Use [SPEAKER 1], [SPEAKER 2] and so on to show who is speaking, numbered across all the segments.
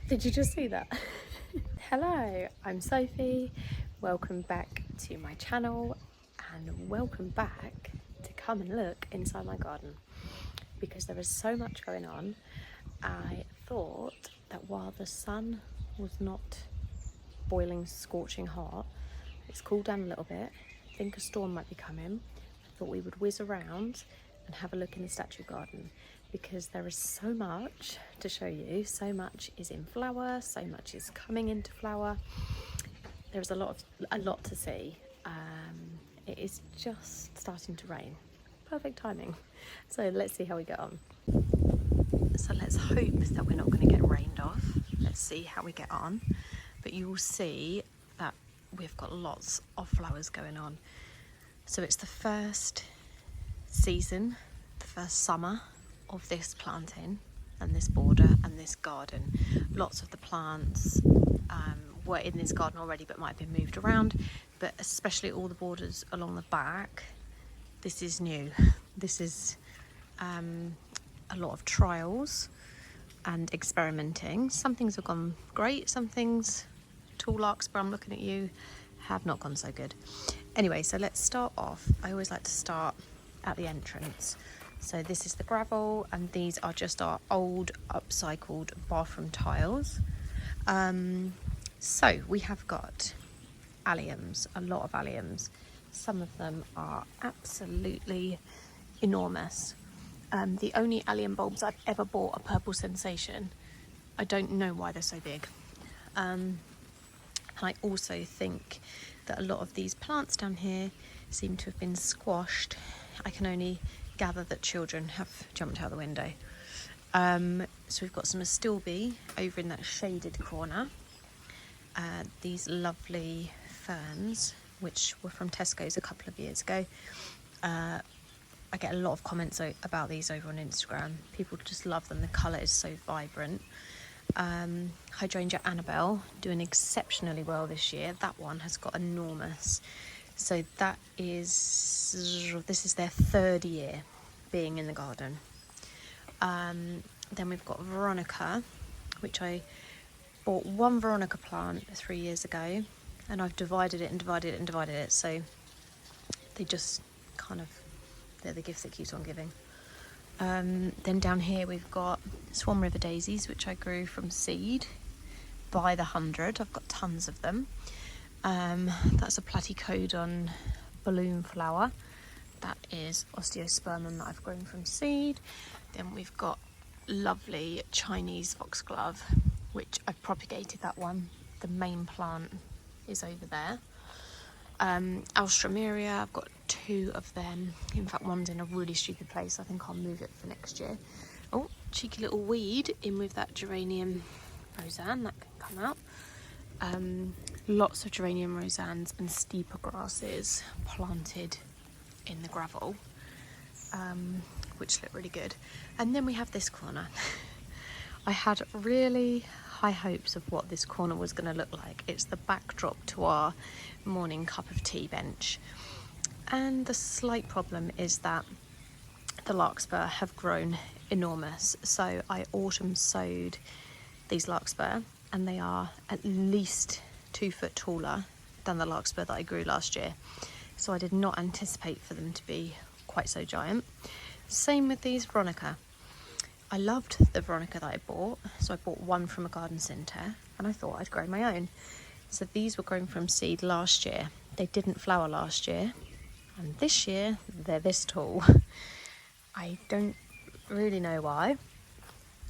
[SPEAKER 1] Did you just see that? Hello, I'm Sophie. Welcome back to my channel and welcome back to come and look inside my garden because there is so much going on. I thought that while the sun was not boiling, scorching hot, it's cooled down a little bit. I think a storm might be coming. I thought we would whiz around and have a look in the statue garden because there is so much to show you. So much is in flower, so much is coming into flower. There's a lot to see. It is just starting to rain. Perfect timing. So let's see how we get on. So let's hope that we're not going to get rained off. Let's see how we get on. But you will see that we've got lots of flowers going on. So it's the first season, the first summer of this planting and this border and this garden. Lots of the plants were in this garden already but might have been moved around, but especially all the borders along the back, this is new. This is a lot of trials and experimenting. Some things have gone great, some things, tall larkspur, I'm looking at you, have not gone so good. Anyway, so let's start off. I always like to start at the entrance. So this is the gravel and these are just our old upcycled bathroom tiles. So we have got alliums, a lot of alliums. Some of them are absolutely enormous. The only allium bulbs I've ever bought are Purple Sensation. I don't know why they're so big. And I also think that a lot of these plants down here seem to have been squashed. I can only gather that children have jumped out the window. So we've got some astilbe over in that shaded corner. These lovely ferns, which were from Tesco's a couple of years ago. I get a lot of comments about these over on Instagram. People just love them. The colour is so vibrant. Hydrangea Annabelle doing exceptionally well this year. That one has got enormous. So this is their third year being in the garden. Then we've got Veronica, which I bought one Veronica plant 3 years ago, and I've divided it. So they just kind of, they're the gifts that keeps on giving. Then down here we've got Swan River daisies, which I grew from seed by the 100. I've got tons of them. That's a platycodon balloon flower. That is osteospermum that I've grown from seed. Then we've got lovely Chinese foxglove, which I've propagated that one. The main plant is over there. Alstroemeria, I've got 2 of them. In fact, one's in a really stupid place. I think I'll move it for next year. Oh, cheeky little weed in with that geranium roseanne, that can come out. Lots of geranium roseannes and steeper grasses planted in the gravel, which look really good. And then we have this corner. I had really high hopes of what this corner was going to look like. It's the backdrop to our morning cup of tea bench. And the slight problem is that the larkspur have grown enormous. So I autumn sowed these larkspur and they are at least 2 foot taller than the larkspur that I grew last year. So I did not anticipate for them to be quite so giant. Same with these Veronica. I loved the Veronica that I bought, so I bought one from a garden centre and I thought I'd grow my own. So these were grown from seed last year. They didn't flower last year, and this year they're this tall. I don't really know why.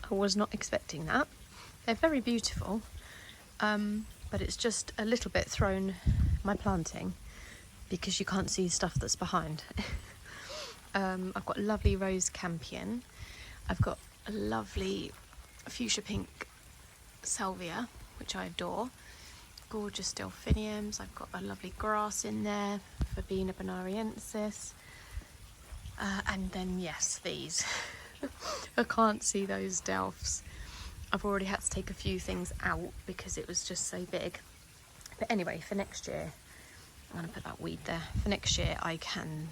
[SPEAKER 1] I was not expecting that. They're very beautiful, but it's just a little bit thrown my planting because you can't see stuff that's behind. I've got lovely rose campion. I've got a lovely fuchsia pink salvia, which I adore. Gorgeous delphiniums. I've got a lovely grass in there, Verbena bonariensis. And then, yes, these. I can't see those delphs. I've already had to take a few things out because it was just so big. But anyway, for next year, I'm going to put that weed there. For next year, I can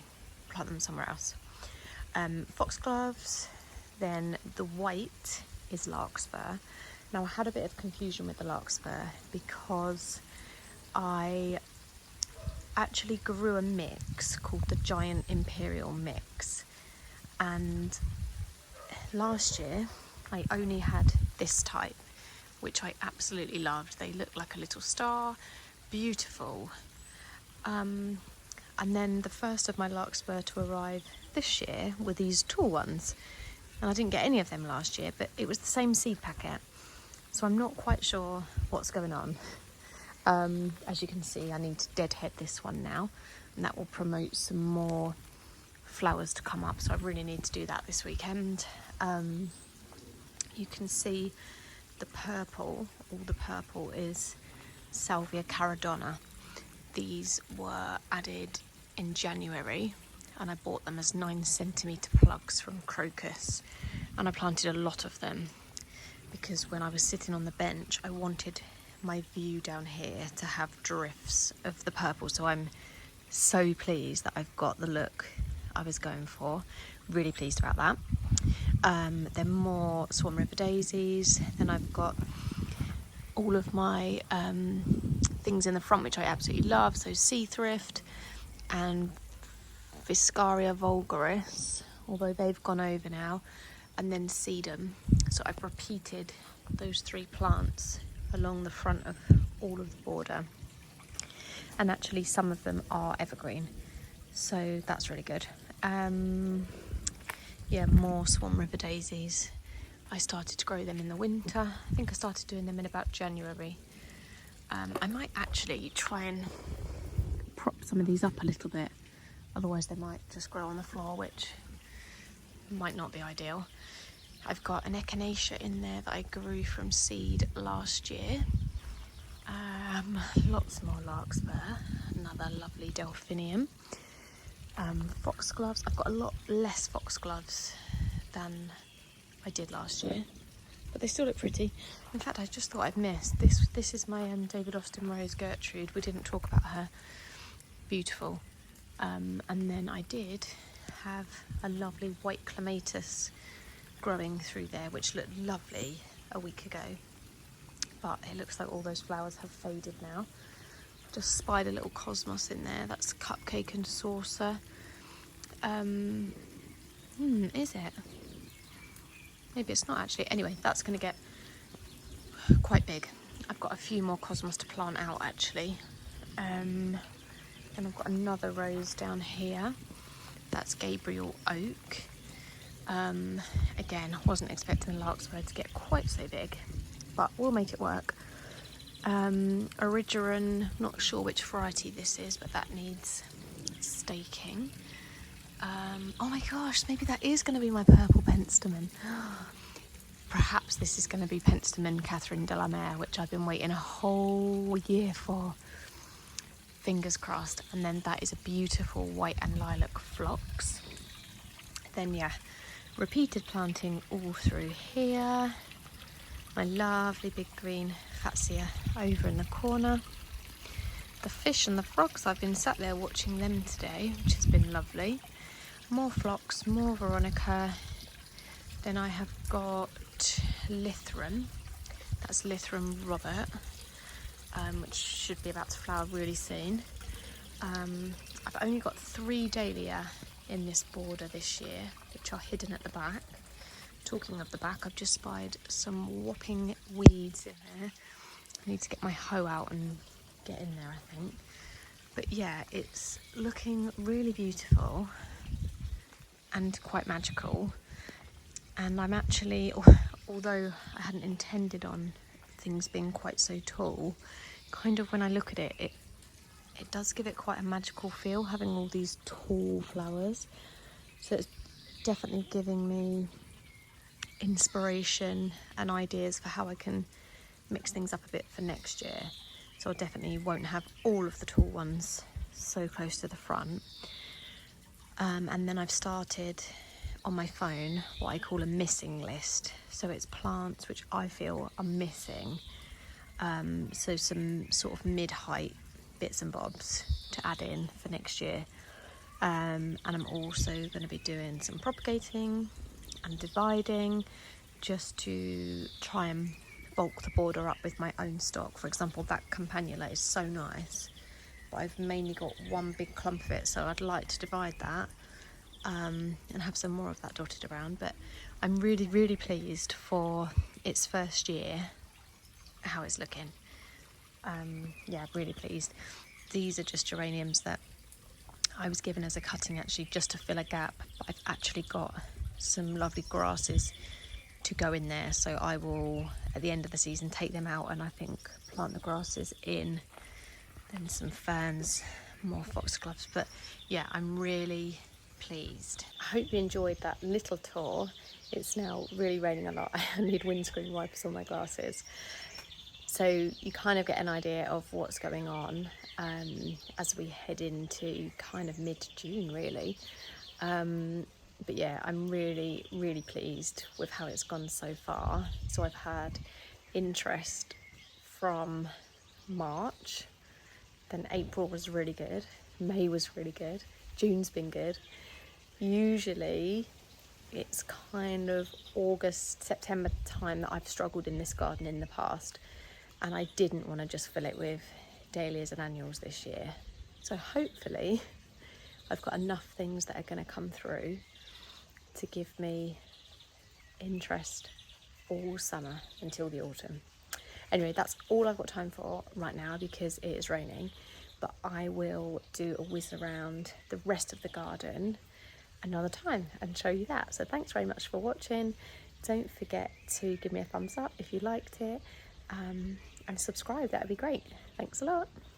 [SPEAKER 1] plant them somewhere else. Foxgloves, then the white is larkspur. Now I had a bit of confusion with the larkspur because I actually grew a mix called the Giant Imperial Mix, and last year I only had this type, which I absolutely loved. They look like a little star, beautiful. And then the first of my larkspur to arrive this year were these tall ones, and I didn't get any of them last year, but it was the same seed packet, so I'm not quite sure what's going on. As you can see, I need to deadhead this one now, and that will promote some more flowers to come up, so I really need to do that this weekend. You can see the purple, all the purple is Salvia caradonna. These were added in January, and I bought them as 9cm plugs from Crocus, and I planted a lot of them because when I was sitting on the bench I wanted my view down here to have drifts of the purple, so I'm so pleased that I've got the look I was going for. Really pleased about that. Then more Swan River daisies. Then I've got all of my things in the front which I absolutely love, so Sea Thrift and Viscaria vulgaris, although they've gone over now, and then Sedum. So I've repeated those 3 plants along the front of all of the border, and actually some of them are evergreen, so that's really good. Yeah, more Swan River daisies. I started to grow them in the winter. I think I started doing them in about January. I might actually try and prop some of these up a little bit, otherwise they might just grow on the floor, which might not be ideal. I've got an echinacea in there that I grew from seed last year. Lots more larkspur, another lovely delphinium. Foxgloves. I've got a lot less foxgloves than I did last year, but they still look pretty. In fact, I just thought I'd missed this. This is my David Austin Rose Gertrude. We didn't talk about her. Beautiful. And then I did have a lovely white clematis growing through there, which looked lovely a week ago, but it looks like all those flowers have faded now. Just spied a little cosmos in there. That's Cupcake and Saucer. Is it? Maybe it's not actually. Anyway, that's going to get quite big. I've got a few more cosmos to plant out actually. And I've got another rose down here. That's Gabriel Oak. Again, I wasn't expecting the larkspur to get quite so big, but we'll make it work. Origeron, not sure which variety this is, but that needs staking. Oh my gosh, maybe that is going to be my purple penstemon. Perhaps this is going to be Penstemon Catherine de la Mer, which I've been waiting a whole year for. Fingers crossed. And then that is a beautiful white and lilac phlox. Then yeah, repeated planting all through here. My lovely big green Fatsia over in the corner. The fish and the frogs, I've been sat there watching them today, which has been lovely. More phlox, more Veronica. Then I have got Lythrum. That's Lythrum Robert, which should be about to flower really soon. I've only got 3 dahlia in this border this year, which are hidden at the back. Talking of the back, I've just spied some whopping weeds in there. I need to get my hoe out and get in there, I think. But yeah, it's looking really beautiful and quite magical. And I'm actually, although I hadn't intended on things being quite so tall, kind of when I look at it, it does give it quite a magical feel, having all these tall flowers. So it's definitely giving me inspiration and ideas for how I can mix things up a bit for next year. So I definitely won't have all of the tall ones so close to the front. And then I've started on my phone what I call a missing list. So it's plants which I feel are missing. So some sort of mid-height bits and bobs to add in for next year. And I'm also going to be doing some propagating and dividing just to try and bulk the border up with my own stock. For example, that campanula is so nice, but I've mainly got one big clump of it, so I'd like to divide that and have some more of that dotted around. But I'm really, really pleased for its first year how it's looking. Yeah, really pleased. These are just geraniums that I was given as a cutting actually just to fill a gap, but I've actually got some lovely grasses to go in there, so I will at the end of the season take them out and I think plant the grasses in, then some ferns, more foxgloves. But yeah, I'm really pleased. I hope you enjoyed that little tour. It's now really raining a lot. I need windscreen wipers on my glasses, so you kind of get an idea of what's going on as we head into kind of mid-June really. But yeah, I'm really, really pleased with how it's gone so far. So I've had interest from March, then April was really good, May was really good, June's been good. Usually it's kind of August, September time that I've struggled in this garden in the past, and I didn't want to just fill it with dahlias and annuals this year. So hopefully I've got enough things that are going to come through to give me interest all summer until the autumn. Anyway, that's all I've got time for right now because it is raining, but I will do a whiz around the rest of the garden another time and show you that. So thanks very much for watching. Don't forget to give me a thumbs up if you liked it, and subscribe, that would be great. Thanks a lot.